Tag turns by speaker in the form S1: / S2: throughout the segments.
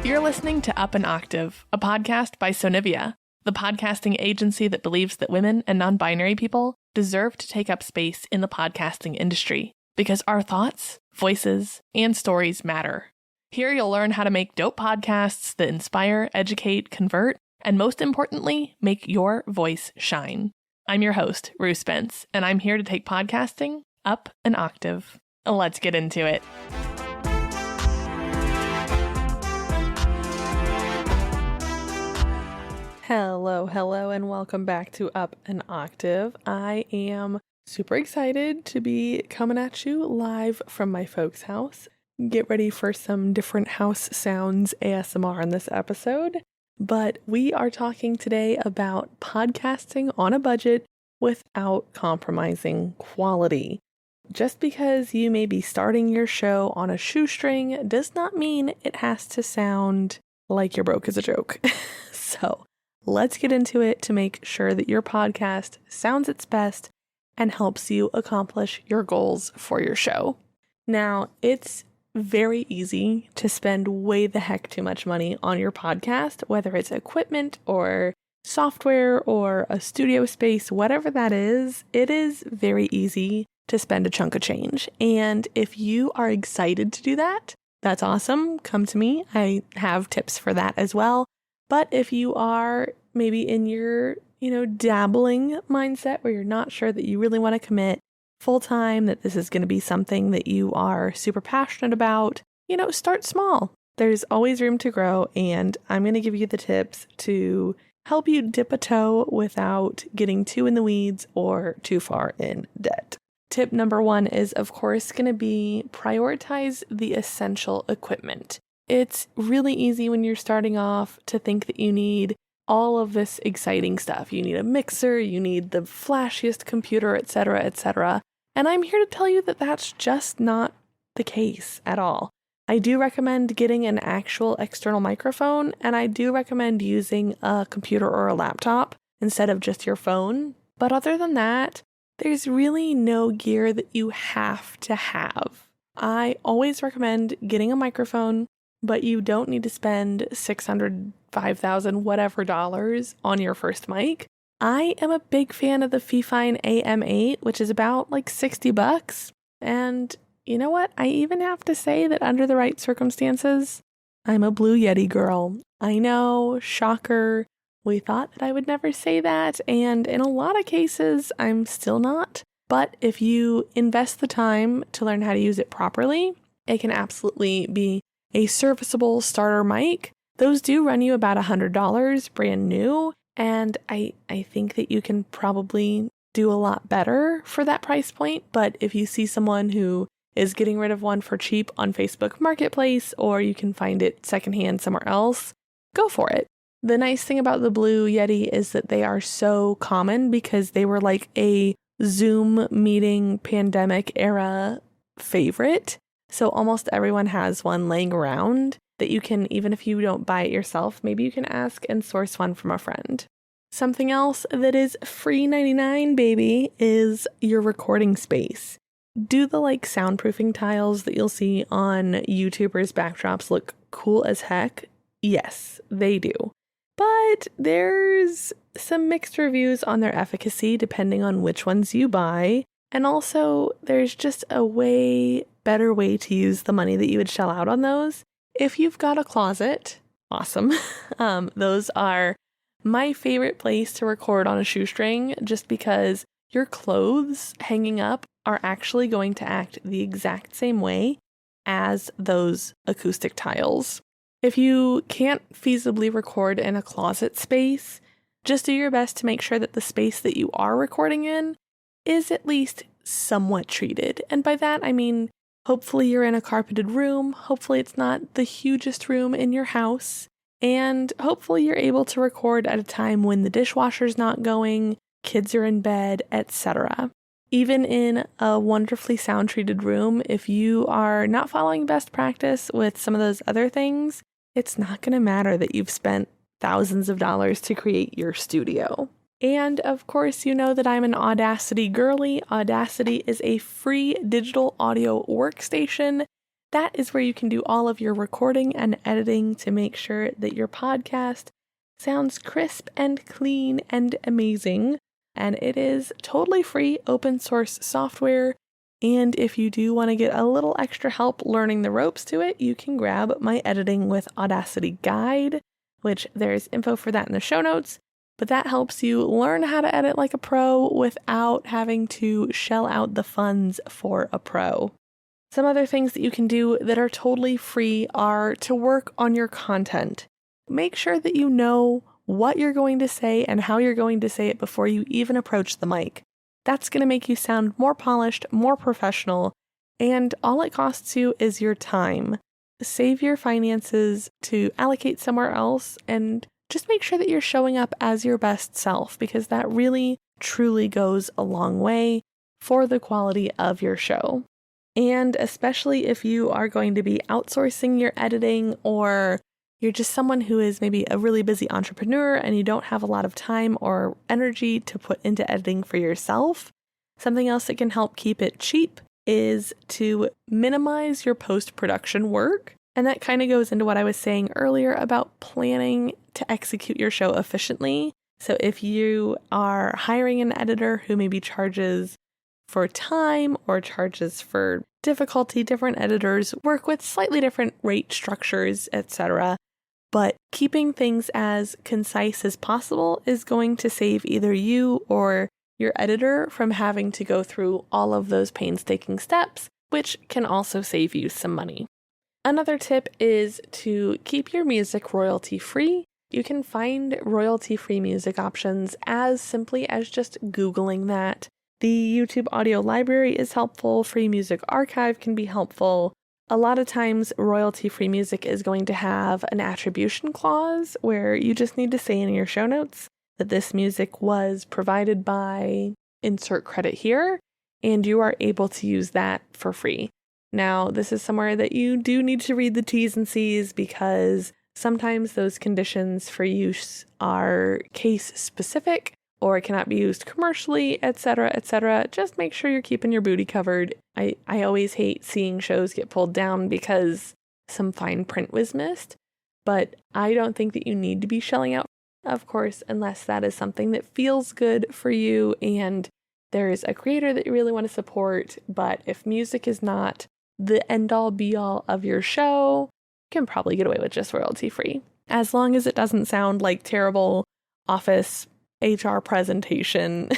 S1: You're listening to Up an Octave, a podcast by Sonivia, the podcasting agency that believes that women and non-binary people deserve to take up space in the podcasting industry because our thoughts, voices, and stories matter. Here you'll learn how to make dope podcasts that inspire, educate, convert, and most importantly, make your voice shine. I'm your host, Rue Spence, and I'm here to take podcasting up an octave. Let's get into it. Hello, and welcome back to Up an Octave. I am super excited to be coming at you live from my folks' house. Get ready for some different house sounds ASMR in this episode. But we are talking today about podcasting on a budget without compromising quality. Just because you may be starting your show on a shoestring does not mean it has to sound like you're broke as a joke. So let's get into it to make sure that your podcast sounds its best and helps you accomplish your goals for your show. Now, it's very easy to spend way the heck too much money on your podcast, whether it's equipment or software or a studio space, whatever that is, it is very easy to spend a chunk of change. And if you are excited to do that, that's awesome. Come to me. I have tips for that as well. But if you are maybe in your, dabbling mindset where you're not sure that you really want to commit full time, that this is going to be something that you are super passionate about, start small. There's always room to grow, and I'm going to give you the tips to help you dip a toe without getting too in the weeds or too far in debt. Tip number 1 is, of course, going to be prioritize the essential equipment. It's really easy when you're starting off to think that you need all of this exciting stuff. You need a mixer, you need the flashiest computer, etc., etc. And I'm here to tell you that that's just not the case at all. I do recommend getting an actual external microphone, and I do recommend using a computer or a laptop instead of just your phone. But other than that, there's really no gear that you have to have. I always recommend getting a microphone, but you don't need to spend $600, $5,000, whatever dollars on your first mic. I am a big fan of the Fifine AM8, which is about like $60. And you know what? I even have to say that under the right circumstances, I'm a Blue Yeti girl. I know, shocker. We thought that I would never say that, and in a lot of cases, I'm still not. But if you invest the time to learn how to use it properly, it can absolutely be a serviceable starter mic. Those do run you about $100 brand new, and I think that you can probably do a lot better for that price point. But if you see someone who is getting rid of one for cheap on Facebook Marketplace, or you can find it secondhand somewhere else, go for it. The nice thing about the Blue Yeti is that they are so common because they were like a Zoom meeting pandemic era favorite. So almost everyone has one laying around that you can, even if you don't buy it yourself, maybe you can ask and source one from a friend. Something else that is free 99, baby, is your recording space. Do the soundproofing tiles that you'll see on YouTubers' backdrops look cool as heck? Yes, they do. But there's some mixed reviews on their efficacy depending on which ones you buy. And also, there's just a way better way to use the money that you would shell out on those. If you've got a closet, awesome. Those are my favorite place to record on a shoestring, just because your clothes hanging up are actually going to act the exact same way as those acoustic tiles. If you can't feasibly record in a closet space, just do your best to make sure that the space that you are recording in is at least somewhat treated. And by that, I mean, hopefully you're in a carpeted room. Hopefully it's not the hugest room in your house. And hopefully you're able to record at a time when the dishwasher's not going, kids are in bed, etc. Even in a wonderfully sound-treated room, if you are not following best practice with some of those other things, it's not going to matter that you've spent thousands of dollars to create your studio. And of course, you know that I'm an Audacity girly. Audacity is a free digital audio workstation That is where you can do all of your recording and editing to make sure that your podcast sounds crisp and clean and amazing. And it is totally free, open source software. And if you do want to get a little extra help learning the ropes to it, you can grab my Editing with Audacity guide, which there's info for that in the show notes. But that helps you learn how to edit like a pro without having to shell out the funds for a pro. Some other things that you can do that are totally free are to work on your content. Make sure that you know what you're going to say and how you're going to say it before you even approach the mic. That's going to make you sound more polished, more professional, and all it costs you is your time. Save your finances to allocate somewhere else and just make sure that you're showing up as your best self, because that really, truly goes a long way for the quality of your show. And especially if you are going to be outsourcing your editing, or you're just someone who is maybe a really busy entrepreneur and you don't have a lot of time or energy to put into editing for yourself, something else that can help keep it cheap is to minimize your post-production work. And that kind of goes into what I was saying earlier about planning to execute your show efficiently. So if you are hiring an editor who maybe charges for time or charges for difficulty, different editors work with slightly different rate structures, etc. But keeping things as concise as possible is going to save either you or your editor from having to go through all of those painstaking steps, which can also save you some money. Another tip is to keep your music royalty-free. You can find royalty-free music options as simply as just Googling that. The YouTube audio library is helpful. Free Music Archive can be helpful. A lot of times, royalty-free music is going to have an attribution clause where you just need to say in your show notes that this music was provided by insert credit here, and you are able to use that for free. Now, this is somewhere that you do need to read the T's and C's, because sometimes those conditions for use are case specific or it cannot be used commercially, etc., etc. Just make sure you're keeping your booty covered. I always hate seeing shows get pulled down because some fine print was missed, but I don't think that you need to be shelling out, of course, unless that is something that feels good for you and there's a creator that you really want to support. But if music is not the end-all be-all of your show, you can probably get away with just royalty-free, as long as it doesn't sound like terrible office HR presentation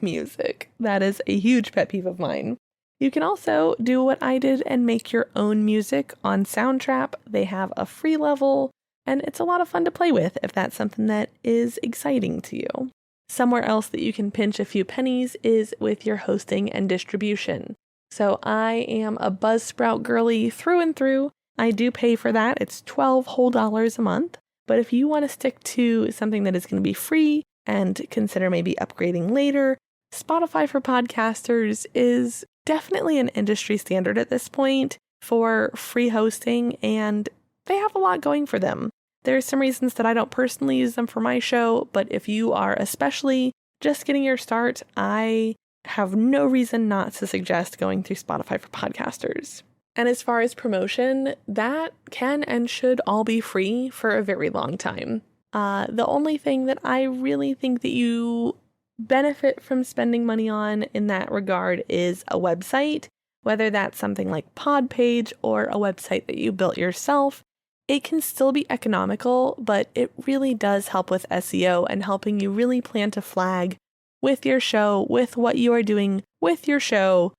S1: music. That is a huge pet peeve of mine. You can also do what I did and make your own music on Soundtrap. They have a free level, and it's a lot of fun to play with if that's something that is exciting to you. Somewhere else that you can pinch a few pennies is with your hosting and distribution. So I am a Buzzsprout girly through and through. I do pay for that. It's $12 whole a month. But if you want to stick to something that is going to be free and consider maybe upgrading later, Spotify for podcasters is definitely an industry standard at this point for free hosting, and they have a lot going for them. There's some reasons that I don't personally use them for my show, but if you are especially just getting your start, I have no reason not to suggest going through Spotify for podcasters. And as far as promotion, that can and should all be free for a very long time. The only thing that I really think that you benefit from spending money on in that regard is a website, whether that's something like Podpage or a website that you built yourself. It can still be economical, but it really does help with SEO and helping you really plant a flag with your show, with what you are doing with your show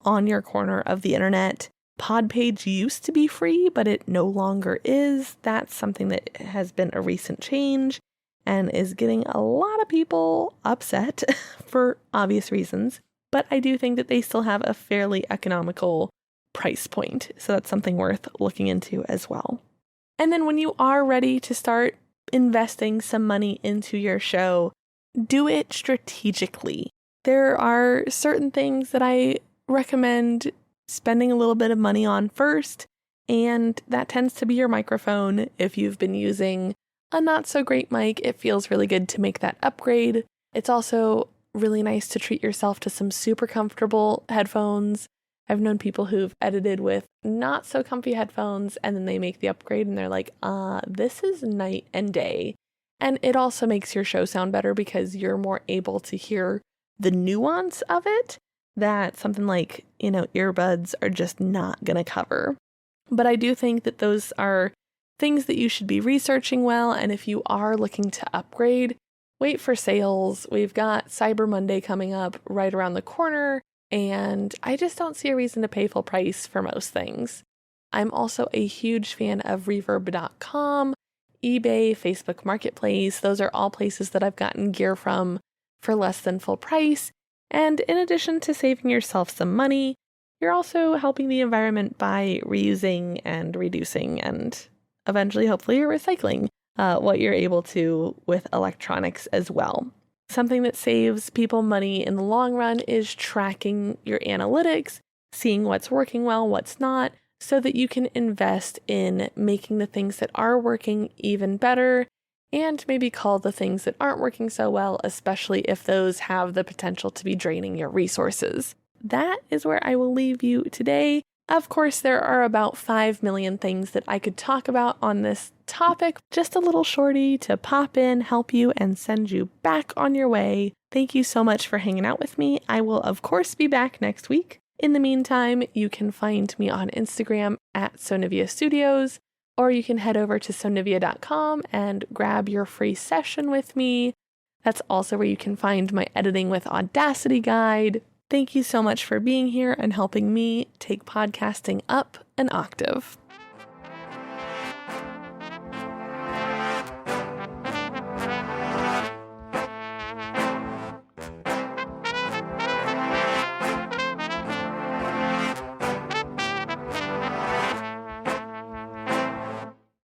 S1: on your corner of the internet. Podpage used to be free, but it no longer is. That's something that has been a recent change and is getting a lot of people upset for obvious reasons. But I do think that they still have a fairly economical price point. So that's something worth looking into as well. And then when you are ready to start investing some money into your show, do it strategically. There are certain things that I recommend spending a little bit of money on first, and that tends to be your microphone. If you've been using a not so great mic, it feels really good to make that upgrade. It's also really nice to treat yourself to some super comfortable headphones. I've known people who've edited with not so comfy headphones and then they make the upgrade and they're like, this is night and day. And it also makes your show sound better because you're more able to hear the nuance of it that something like, earbuds are just not going to cover. But I do think that those are things that you should be researching well. And if you are looking to upgrade, wait for sales. We've got Cyber Monday coming up right around the corner, and I just don't see a reason to pay full price for most things. I'm also a huge fan of reverb.com, eBay, Facebook Marketplace. Those are all places that I've gotten gear from for less than full price. And in addition to saving yourself some money, you're also helping the environment by reusing and reducing and eventually, hopefully, you're recycling what you're able to with electronics as well. Something that saves people money in the long run is tracking your analytics, seeing what's working well, what's not, so that you can invest in making the things that are working even better and maybe call the things that aren't working so well, especially if those have the potential to be draining your resources. That is where I will leave you today. Of course, there are about 5 million things that I could talk about on this topic. Just a little shorty to pop in, help you, and send you back on your way. Thank you so much for hanging out with me. I will, of course, be back next week. In the meantime, you can find me on Instagram at Sonivia Studios, or you can head over to sonivia.com and grab your free session with me. That's also where you can find my Editing with Audacity guide. Thank you so much for being here and helping me take podcasting up an octave.